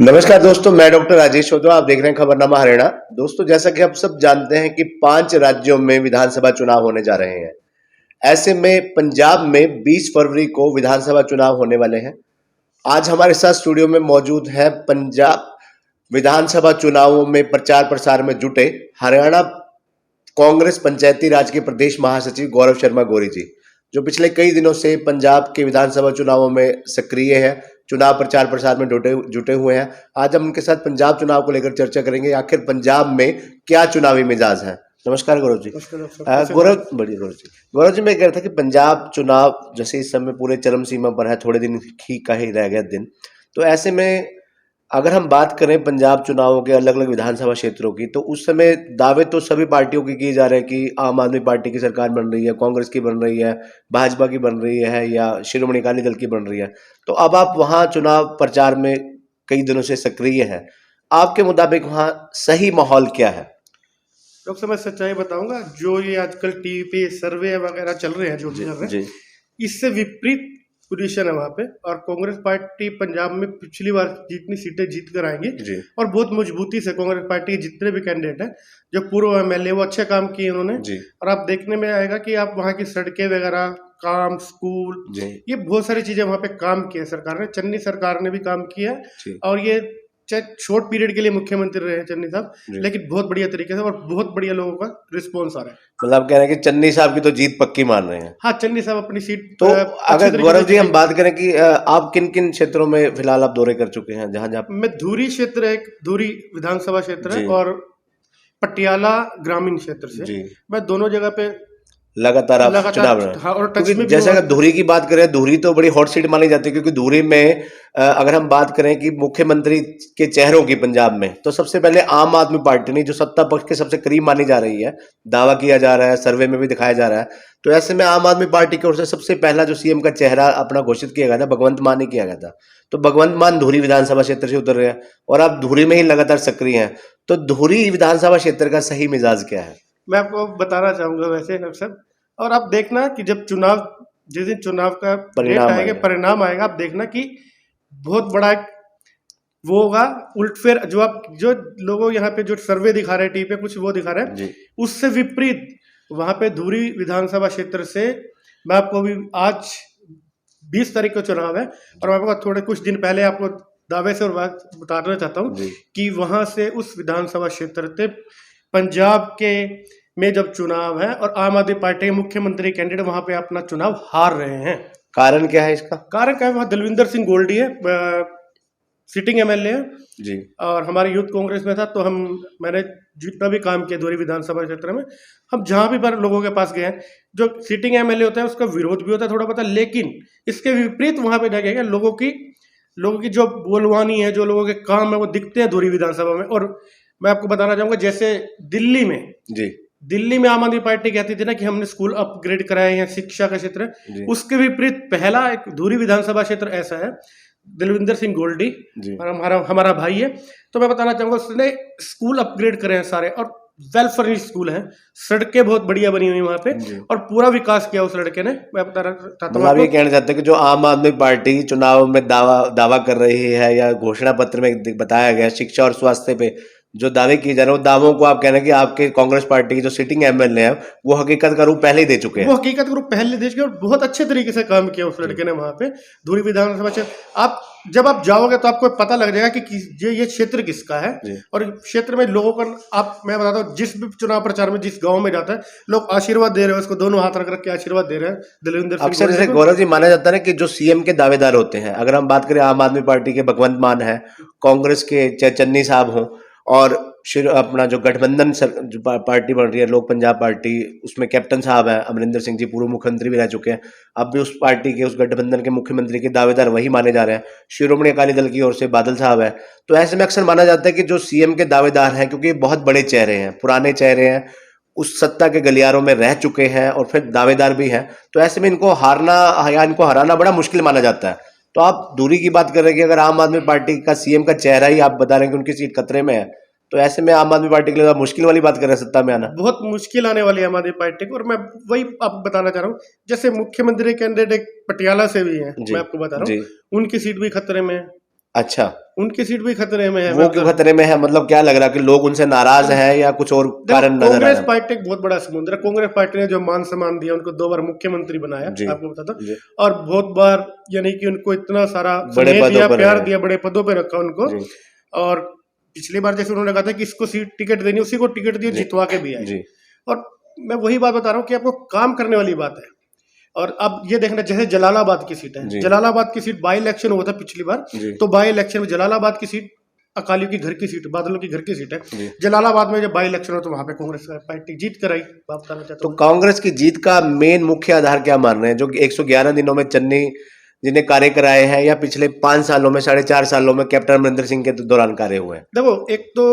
नमस्कार दोस्तों, मैं डॉक्टर राजेश होतो। आप देख रहे हैं खबरनामा हरियाणा। दोस्तों, जैसा कि आप सब जानते हैं कि 5 राज्यों में विधानसभा चुनाव होने जा रहे हैं। ऐसे में पंजाब में 20 फरवरी को विधानसभा चुनाव होने वाले हैं। आज हमारे साथ स्टूडियो में मौजूद है पंजाब विधानसभा चुनावों में प्रचार प्रसार में जुटे हरियाणा कांग्रेस पंचायती राज के प्रदेश महासचिव गौरव शर्मा गौरी जी, जो पिछले कई दिनों से पंजाब के विधानसभा चुनावों में सक्रिय है, चुनाव प्रचार प्रसार में जुटे हुए हैं। आज हम उनके साथ पंजाब चुनाव को लेकर चर्चा करेंगे, आखिर पंजाब में क्या चुनावी मिजाज है। नमस्कार गौरव जी। गौरव जी, मैं कह रहा था कि पंजाब चुनाव जैसे इस समय पूरे चरम सीमा पर है, थोड़े दिन ही का ही रह गया दिन, तो ऐसे में अगर हम बात करें पंजाब चुनावों के अलग अलग विधानसभा क्षेत्रों की, तो उस समय दावे तो सभी पार्टियों की किए जा रहे हैं कि आम आदमी पार्टी की सरकार बन रही है, कांग्रेस की बन रही है, भाजपा की बन रही है या शिरोमणि अकाली दल की बन रही है। तो अब आप वहां चुनाव प्रचार में कई दिनों से सक्रिय हैं, आपके मुताबिक वहां सही माहौल क्या है? डॉक्टर, मैं सच्चाई बताऊंगा, जो ये आजकल टीवी पे सर्वे वगैरह चल रहे हैं, जो भी चल रहे हैं, इससे विपरीत पोजीशन है वहाँ पे। और कांग्रेस पार्टी पंजाब में पिछली बार जितनी सीटें जीत कर आएंगी और बहुत मजबूती से कांग्रेस पार्टी के जितने भी कैंडिडेट हैं, जो पूर्व एमएलए, वो अच्छे काम किए उन्होंने। और आप देखने में आएगा कि आप वहाँ की सड़कें वगैरह, काम, स्कूल, ये बहुत सारी चीजें वहाँ पे काम किया सरकार ने। चन्नी सरकार ने भी काम किया, और ये शॉर्ट पीरियड के लिए मुख्यमंत्री रहे हैं चन्नी साहब, लेकिन बहुत बढ़िया तरीके से और बहुत बढ़िया लोगों का रिस्पॉन्स आ रहा है। मतलब कह रहे हैं कि चन्नी साहब की तो जीत पक्की मान रहे हैं। हाँ, चन्नी साहब अपनी सीट। तो अगर गौरव जी हम बात करें कि आप किन किन क्षेत्रों में फिलहाल आप दौरे कर चुके हैं? जहां जहां मैं धूरी क्षेत्र, एक धूरी विधानसभा क्षेत्र है, और पटियाला ग्रामीण क्षेत्र से मैं दोनों जगह पे लगातार आप चुनाव रहे हैं। हाँ, और टच में जैसे अगर धुरी की बात करें, धुरी तो बड़ी हॉट सीट मानी जाती है, क्योंकि धुरी में अगर हम बात करें कि मुख्यमंत्री के चेहरों की पंजाब में, तो सबसे पहले आम आदमी पार्टी ने, जो सत्ता पक्ष के सबसे करीब मानी जा रही है, दावा किया जा रहा है, सर्वे में भी दिखाया जा रहा है, तो ऐसे में आम आदमी पार्टी की ओर से सबसे पहला जो सीएम का चेहरा अपना घोषित किया गया था, भगवंत मान ही किया गया था। तो भगवंत मान धुरी विधानसभा क्षेत्र से उतर रहे हैं और आप धुरी में ही लगातार सक्रिय हैं, तो धुरी विधानसभा क्षेत्र का सही मिजाज क्या है? मैं आपको बताना चाहूंगा वैसे अक्सर, और आप देखना कि जब चुनाव, जिस दिन चुनाव का परिणाम आएगा, आप देखना कि बहुत बड़ा वो होगा उल्टफेर। जो लोगों यहाँ पे जो सर्वे दिखा रहे हैं टीवी पे, कुछ वो दिखा रहे हैं, उससे विपरीत वहां पे धुरी विधानसभा क्षेत्र से मैं आपको अभी आज 20 तारीख को चुनाव है, और मैं आपको थोड़े कुछ दिन पहले आपको दावे से और बात बताना चाहता हूँ कि वहां से उस विधानसभा क्षेत्र से पंजाब के में जब चुनाव है और आम आदमी पार्टी के मुख्यमंत्री कैंडिडेट वहां पे अपना चुनाव हार रहे हैं। कारण क्या है इसका? कारण क्या है? वहां दलविंदर सिंह गोल्डी है, सिटिंग एमएलए है जी, और हमारे यूथ कांग्रेस में था, तो मैंने जितना भी काम किया धुरी विधानसभा क्षेत्र में, हम जहां भी पर लोगों के पास गए हैं, जो सिटिंग एमएलए होता है उसका विरोध भी होता है थोड़ा बहुत, लेकिन इसके विपरीत वहां पे जाके लोगों की जो बोलवानी है, जो लोगों के काम है, वो दिखते हैं धुरी विधानसभा में। और मैं आपको बताना चाहूंगा, जैसे दिल्ली में आम आदमी पार्टी कहती थी ना कि हमने स्कूल अपग्रेड कराए हैं, शिक्षा का क्षेत्र, उसके विपरीत पहला एक धुरी विधानसभा क्षेत्र ऐसा है, दलविंदर सिंह गोल्डी, और हमारा भाई है। तो मैं बताना चाहूंगा, उसने स्कूल अपग्रेड करे हैं सारे, और वेल फर्निश्ड स्कूल हैं, सड़कें बहुत बढ़िया बनी हुई वहां पे, और पूरा विकास किया उस लड़के ने। मैं बताना चाहता हूँ, ये कहना चाहते हैं कि जो आम आदमी पार्टी चुनाव में दावा कर रही है या घोषणा पत्र में बताया गया शिक्षा और स्वास्थ्य पे जो दावे किए जा रहे हैं, वो दावों को आप कह रहे हैं कि आपके कांग्रेस पार्टी की जो सिटिंग एमएलए है वो हकीकत का रूप पहले ही दे चुके हैं। वो हकीकत का रूप पहले दे चुके हैं, और बहुत अच्छे तरीके से काम किया उस लड़के ने वहां पे धुरी विधानसभा क्षेत्र। जब आप जाओगे तो आपको पता लग जाएगा कि ये क्षेत्र किसका है, और क्षेत्र में लोगों का मैं बताता हूँ, जिस भी चुनाव प्रचार में जिस गांव में जाता है, लोग आशीर्वाद दे रहे हैं, उसको दोनों हाथ रख के आशीर्वाद दे रहे हैं दलविंदर सिंह। अक्सर जैसे गौरव जी माना जाता है ना कि जो सीएम के दावेदार होते हैं, अगर हम बात करें आम आदमी पार्टी के भगवंत मान है, कांग्रेस के चाहे चन्नी साहब हों, और अपना जो गठबंधन जो पार्टी बन रही है लोक पंजाब पार्टी, उसमें कैप्टन साहब हैं अमरिंदर सिंह जी, पूर्व मुख्यमंत्री भी रह चुके हैं, अब भी उस पार्टी के, उस गठबंधन के मुख्यमंत्री के दावेदार वही माने जा रहे हैं। शिरोमणि अकाली दल की ओर से बादल साहब है। तो ऐसे में अक्सर माना जाता है कि जो सीएम के दावेदार हैं, क्योंकि बहुत बड़े चेहरे हैं, पुराने चेहरे हैं, उस सत्ता के गलियारों में रह चुके हैं और फिर दावेदार भी हैं, तो ऐसे में इनको हारना या इनको हराना बड़ा मुश्किल माना जाता है। तो आप दूरी की बात कर रहे हैं कि अगर आम आदमी पार्टी का सीएम का चेहरा ही आप बता रहे हैं कि उनकी सीट खतरे में है, तो ऐसे में आम आदमी पार्टी के लिए मुश्किल वाली बात कर रहे हैं सत्ता में आना। बहुत मुश्किल आने वाली है आम आदमी पार्टी को। और मैं वही आपको बताना चाह रहा हूँ, जैसे मुख्यमंत्री कैंडिडेट पटियाला से भी है, मैं आपको बता रहा हूँ, उनकी सीट भी खतरे में है। अच्छा, उनकी सीट भी खतरे में है। वो क्यों खतरे में है? मतलब क्या लग रहा है कि लोग उनसे नाराज हैं या कुछ और कारण नजर आ कांग्रेस रहा है? पार्टी एक बहुत बड़ा समुद्र है। कांग्रेस पार्टी ने जो मान सम्मान दिया, उनको 2 बार मुख्यमंत्री बनाया, जी आपको बताता हूँ, जी, और बहुत बार यानी कि उनको इतना सारा बड़े स्नेह पदों दिया, पर प्यार है। दिया, बड़े पदों पे रखा उनको। जी और पिछली बार जैसे उन्होंने कहा था कि इसको सीट टिकट देनी, उसी को टिकट दिया, जी जितवा के भी आए। जी और मैं वही बात बता रहा हूँ कि आपको काम करने वाली बात है। और अब ये देखना, जैसे जलालाबाद की सीट है, जी जलालाबाद की सीट बाई इलेक्शन हुआ था पिछली बार, जी तो बाई इलेक्शन में जलालाबाद की सीट अकालियों की घर की सीट, बादलों की घर की सीट है। जी। जलालाबाद में जब बाई इलेक्शन हो तो वहां पे कांग्रेस पार्टी जीत कर आई। बात बताना चाहता तो हूँ। कांग्रेस की जीत का मेन मुख्य आधार क्या मान रहे हैं? जो कि 111 दिनों में चन्नी जी ने कार्य कराए हैं, या पिछले 5 सालों में, 4.5 सालों में कैप्टन अमरिंदर सिंह के दौरान कार्य हुए हैं? देखो, एक तो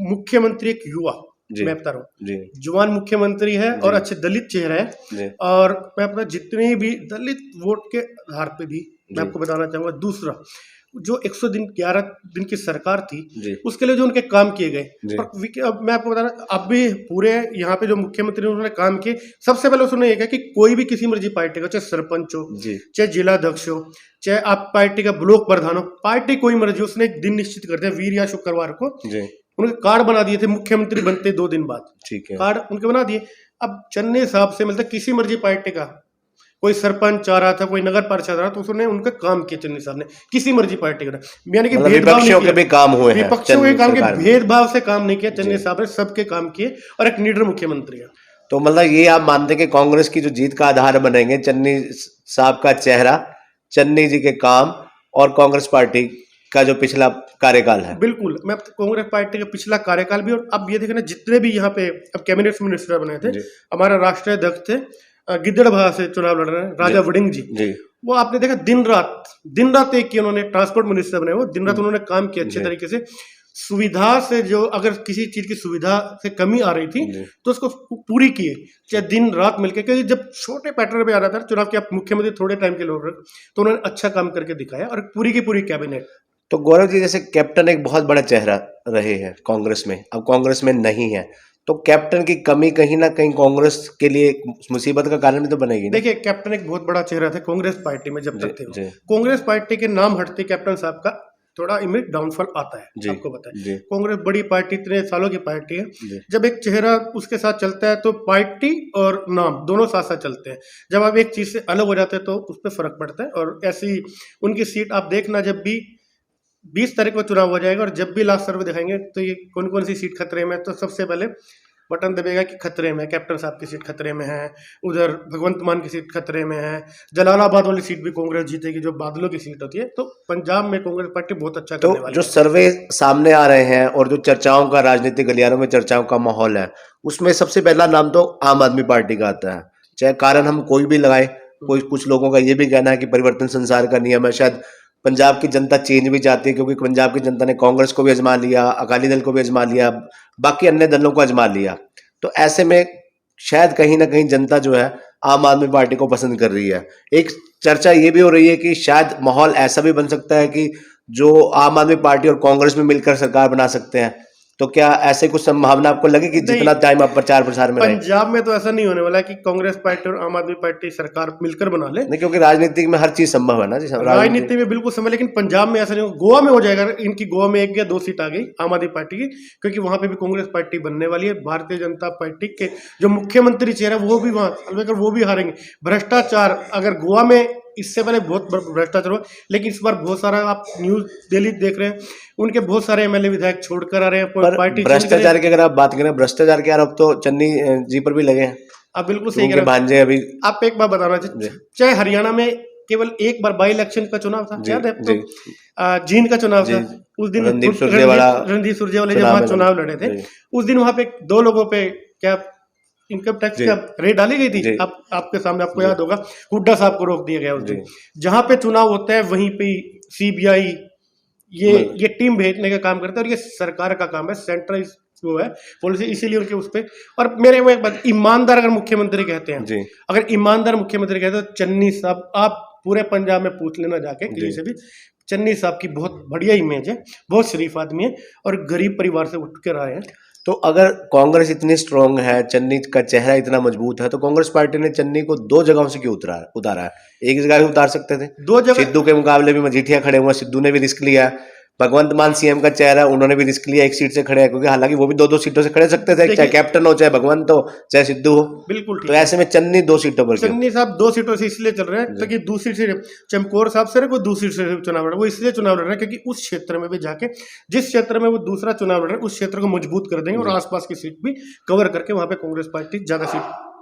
मुख्यमंत्री एक युवा, जी मैं बता रहा हूँ, जी जवान मुख्यमंत्री है और जी अच्छे दलित चेहरा है। जी और मैं अपना जितने भी दलित वोट के आधार पे भी मैं जी आपको बताना चाहूंगा। दूसरा, जो 111 दिन की सरकार थी, जी उसके लिए जो उनके काम किए गए, जी और अब मैं आपको बता रहा, अब भी पूरे यहाँ पे जो मुख्यमंत्री ने उन्होंने काम किए, सबसे पहले उसने ये कहा कि कोई भी किसी मर्जी पार्टी का, चाहे सरपंच हो, जी चाहे जिला अध्यक्ष हो, चाहे आप पार्टी का ब्लॉक प्रधान हो, पार्टी कोई मर्जी, उसने एक दिन निश्चित कर दिया, वीर या शुक्रवार को। जी उनके कार्ड बना दिए थे मुख्यमंत्री बनते 2 दिन बाद, ठीक है। कार्ड उनके बना दिए। अब चन्नी साहब से मतलब किसी मर्जी पार्टी का कोई सरपंच चाह रहा था, कोई नगर पार्षद चाह रहा था, तो उसने उनका काम किया चन्नी साहब ने, किसी मर्जी पार्टी का, यानी कि मतलब भेदभाव नहीं विपक्षियों के किया। भी काम हुए हैं विपक्षियों के काम के सरकार में। भेदभाव से काम नहीं किया चन्नी जी। साहब ने, सबके काम किए, और एक लीडर मुख्यमंत्री है। तो मतलब ये आप मानते हैं कि कांग्रेस की जो जीत का आधार बनेंगे चन्नी साहब का चेहरा, चन्नी जी के काम, और कांग्रेस पार्टी का जो पिछला कार्यकाल है? बिल्कुल, मैं कांग्रेस पार्टी का पिछला कार्यकाल भी। और अब ये देखना, जितने भी यहाँ पे अब कैबिनेट मिनिस्टर बने थे, जी हमारा राष्ट्रीय अध्यक्ष थे, गिद्दड़बाहा से चुनाव लड़ रहे हैं, राजा वड़िंग जी। जी वो आपने देखा, दिन रात एक किया उन्होंने, ट्रांसपोर्ट मिनिस्टर बने वो, दिन रात उन्होंने काम किया अच्छे जी तरीके से। सुविधा से, जो अगर किसी चीज की सुविधा से कमी आ रही थी जी तो उसको पूरी किए, चाहे दिन रात मिलकर। क्योंकि जब छोटे पैटर्न पे आ रहा था चुनाव के, आप मुख्यमंत्री थोड़े टाइम के लोग, तो उन्होंने अच्छा काम करके दिखाया, और पूरी की पूरी कैबिनेट। तो गौरव जी, जैसे कैप्टन एक बहुत बड़ा चेहरा रहे हैं कांग्रेस में, अब कांग्रेस में नहीं है, तो कैप्टन की कमी कहीं ना कहीं कांग्रेस के लिए एक मुसीबत का कारण भी तो बनेगी ना? देखिए, कैप्टन एक बहुत बड़ा चेहरा था कांग्रेस पार्टी में जब जी तक थे वो। जी कांग्रेस पार्टी के नाम हटते कैप्टन साहब का थोड़ा इमेज डाउनफॉल आता है, जी आपको पता है। जी कांग्रेस बड़ी पार्टी, इतने सालों की पार्टी है, जी जब एक चेहरा उसके साथ चलता है तो पार्टी और नाम दोनों साथ साथ चलते हैं। जब आप एक चीज से अलग हो जाते हैं तो उस पर फर्क पड़ता है। और ऐसी उनकी सीट आप देखना, जब भी 20 तारीख को चुनाव हो जाएगा और जब भी लास्ट सर्वे दिखाएंगे तो ये कौन कौन सी सीट खतरे में है, तो सबसे पहले बटन दबेगा कि खतरे में कैप्टन साहब की सीट खतरे में है, उधर भगवंत मान की सीट खतरे में है, जलालाबाद वाली सीट भी कांग्रेस जीतेगी, जो बादलों की सीट होती है। तो पंजाब में कांग्रेस पार्टी बहुत अच्छा तो करने वाली जो है। सर्वे सामने आ रहे हैं और जो चर्चाओं का, राजनीतिक गलियारों में चर्चाओं का माहौल है, उसमें सबसे पहला नाम तो आम आदमी पार्टी का आता है। चाहे कारण हम कोई भी लगाए, कोई कुछ लोगों का ये भी कहना है कि परिवर्तन संसार का नियम है, शायद पंजाब की जनता चेंज भी चाहती है, क्योंकि पंजाब की जनता ने कांग्रेस को भी आजमा लिया, अकाली दल को भी आजमा लिया, बाकी अन्य दलों को आजमा लिया। तो ऐसे में शायद कहीं ना कहीं जनता जो है आम आदमी पार्टी को पसंद कर रही है। एक चर्चा ये भी हो रही है कि शायद माहौल ऐसा भी बन सकता है कि जो आम आदमी पार्टी और कांग्रेस में मिलकर सरकार बना सकते हैं। तो क्या ऐसे कुछ संभावना आपको लगे कि नहीं, जितना टाइम आप प्रचार प्रसार में रहे? पंजाब में तो ऐसा नहीं होने वाला कि कांग्रेस पार्टी और आम आदमी पार्टी सरकार मिलकर बना ले। नहीं, क्योंकि राजनीति में हर चीज संभव है ना जी, राजनीति में बिल्कुल समय, लेकिन पंजाब में ऐसा नहीं होगा। गोवा में हो जाएगा, इनकी गोवा में 1 या 2 सीट आ गई आम आदमी पार्टी की, क्योंकि वहां पे भी कांग्रेस पार्टी बनने वाली है। भारतीय जनता पार्टी के जो मुख्यमंत्री चेहरा, वो भी वहां अलवेकर वो भी हारेंगे। भ्रष्टाचार, अगर गोवा में इससे पहले बहुत भ्रष्टाचार हुआ, लेकिन इस बार बहुत सारा, आप न्यूज डेली देख रहे हैं, उनके बहुत सारे एमएलए विधायक छोड़कर आ रहे हैं, पर पार्टी भ्रष्टाचार की अगर आप बात करें, भ्रष्टाचार के आरोप तो चन्नी जी पर भी लगे हैं। आप बिल्कुल सही कह उनके रहे भांजे अभी। हैं। आप एक बार बताना, जी चाहे हरियाणा में केवल एक बार बाई इलेक्शन का चुनाव था, जी याद है जी आपको? जींद का चुनाव जी था उस दिन, रणदीप सुरजेवाला रणदीप सुरजेवाला जब चुनाव वहां में चुनाव लड़े। लड़े थे, जी उस दिन वहां पे 2 लोगों पे क्या इनकम टैक्स जी का रेड डाली गई थी। जी आपके सामने, आपको जी याद होगा, हुड्डा साहब को रोक दिया गया उस जी दिन। जहां पे चुनाव होता है वहीं पे सीबीआई मतलब ये टीम भेजने का काम करता है, और ये सरकार का काम है, सेंट्रल वो है पॉलिसी, इसीलिए उनके उस पे। और मेरे वो एक बात, ईमानदार अगर मुख्यमंत्री कहते हैं, जी अगर ईमानदार मुख्यमंत्री कहते हैं, तो चन्नी साहब, आप पूरे पंजाब में पूछ लेना जाके जी किसी से भी, चन्नी साहब की बहुत बढ़िया इमेज है, बहुत शरीफ आदमी है, और गरीब परिवार से उठ कर आए हैं। तो अगर कांग्रेस इतनी स्ट्रांग है, चन्नी का चेहरा इतना मजबूत है, तो कांग्रेस पार्टी ने चन्नी को 2 जगहों से क्यों उतारा है? एक जगह भी उतार सकते थे। 2 जगह सिद्धू के मुकाबले भी मजीठिया खड़े हुए, सिद्धू ने भी रिस्क लिया। भगवंत मान सीएम का चेहरा, उन्होंने भी रिस्क लिया, 1 सीट से खड़े हैं, क्योंकि हालांकि वो भी 2-2 सीटों से खड़े सकते थे, चाहे कैप्टन हो, चाहे भगवंत हो, चाहे सिद्धू हो। बिल्कुल ठीक तो ऐसे में चन्नी 2 सीटों पर क्यों? चन्नी साहब 2 सीटों से इसलिए चल रहे हैं ताकि दूसरी सीट चमकौर साहब से कोई दूसरी सीट से चुनाव लड़ रहे, वो इसलिए चुनाव लड़ रहे हैं क्योंकि उस क्षेत्र में भी जाके, जिस क्षेत्र में वो दूसरा चुनाव लड़ रहे हैं, उस क्षेत्र को मजबूत कर देंगे और आसपास की सीट भी कवर करके वहां पे कांग्रेस पार्टी ज्यादा सीट।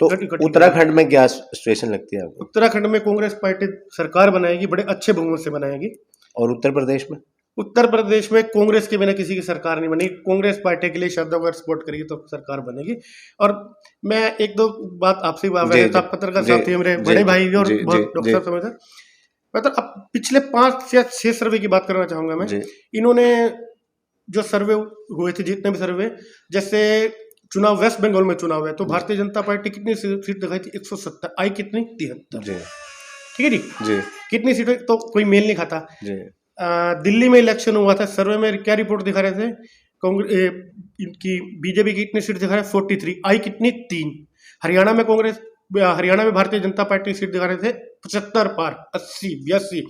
तो उत्तराखंड में क्या सिचुएशन लगती है आपको? उत्तराखंड में कांग्रेस पार्टी सरकार बनाएगी, बड़े अच्छे बहुमत से बनाएगी। और उत्तर प्रदेश में? उत्तर प्रदेश में कांग्रेस के बिना किसी की सरकार नहीं बनी। कांग्रेस पार्टी के लिए शब्द अगर सपोर्ट करेगी तो सरकार बनेगी। और मैं 1-2 बात आपसे पत्रकार साथी मेरे बड़े भाई भी और बहुत डॉक्टर साहब समझदार, मतलब अब पिछले 5 या 6 सर्वे की बात करना चाहूंगा मैं। इन्होंने जो सर्वे हुए थे, जितने भी सर्वे, जैसे चुनाव वेस्ट बंगाल में चुनाव है तो भारतीय जनता पार्टी कितनी सीट दिखाई थी? 170, आई कितनी? 73। ठीक है जी। कितनी सीटें, तो कोई मेल नहीं खाता। दिल्ली में इलेक्शन हुआ था, सर्वे में क्या रिपोर्ट दिखा रहे थे? कांग्रेस इनकी बीजेपी की कितनी सीट दिखा रहे? 43, आई कितनी? 3। हरियाणा में भारतीय जनता पार्टी सीट दिखा रहे थे 75 पार, 80, 82।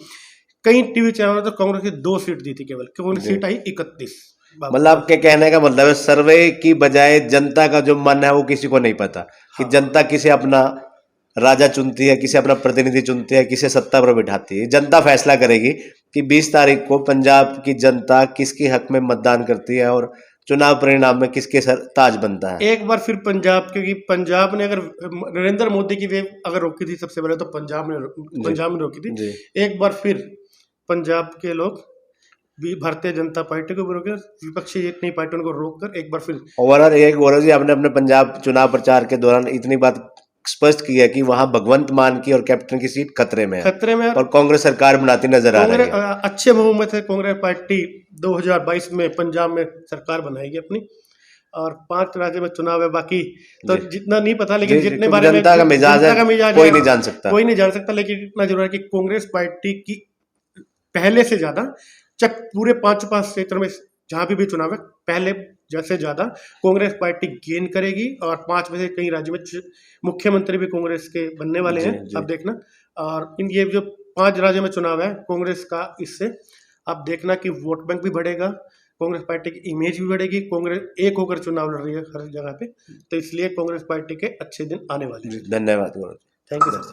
कई टीवी चैनल तो कांग्रेस की 2 सीट दी थी केवल, कांग्रेस सीट आई 31। मतलब आपके कहने का मतलब है सर्वे की बजाय जनता का जो मन है वो किसी को नहीं पता कि जनता किसे अपना राजा चुनती है, किसे अपना प्रतिनिधि चुनती है, किसे सत्ता पर बिठाती है। जनता फैसला करेगी कि 20 तारीख को पंजाब की जनता किसके हक में मतदान करती है और चुनाव परिणाम में किसके सर ताज बनता है। एक बार फिर पंजाब, क्योंकि पंजाब ने अगर नरेंद्र मोदी की वेव अगर रोकी थी सबसे पहले, तो पंजाब ने रोकी थी। एक बार फिर पंजाब के लोग भी भारतीय जनता पार्टी को रोके, विपक्षी जितनी पार्टियों को रोककर एक बार फिर। ओवरऑल एक गौरव जी, आपने अपने पंजाब चुनाव प्रचार के दौरान इतनी बात स्पष्ट की है कि वहां भगवंत मान की और कैप्टन की सीट खतरे में है और कांग्रेस सरकार बनाती नजर आ रही है। अच्छे बहुमत है कांग्रेस पार्टी 2022 में पंजाब में सरकार बनाएगी अपनी। और 5 राज्य में चुनाव है, बाकी तो जितना नहीं पता, लेकिन जितने बारे में जनता का मिजाज कोई नहीं जान सकता। लेकिन इतना जरूर है कि कांग्रेस पार्टी की पहले से ज्यादा, जब पूरे 5 क्षेत्र में जहां भी चुनाव है, पहले जैसे ज्यादा कांग्रेस पार्टी गेन करेगी। और 5 में से कई राज्यों में मुख्यमंत्री भी कांग्रेस के बनने वाले हैं, अब देखना। और इन ये जो 5 राज्यों में चुनाव है कांग्रेस का, इससे आप देखना कि वोट बैंक भी बढ़ेगा, कांग्रेस पार्टी की इमेज भी बढ़ेगी। कांग्रेस एक होकर चुनाव लड़ रही है हर जगह पे, तो इसलिए कांग्रेस पार्टी के अच्छे दिन आने वाले हैं। धन्यवाद। Thank you sir.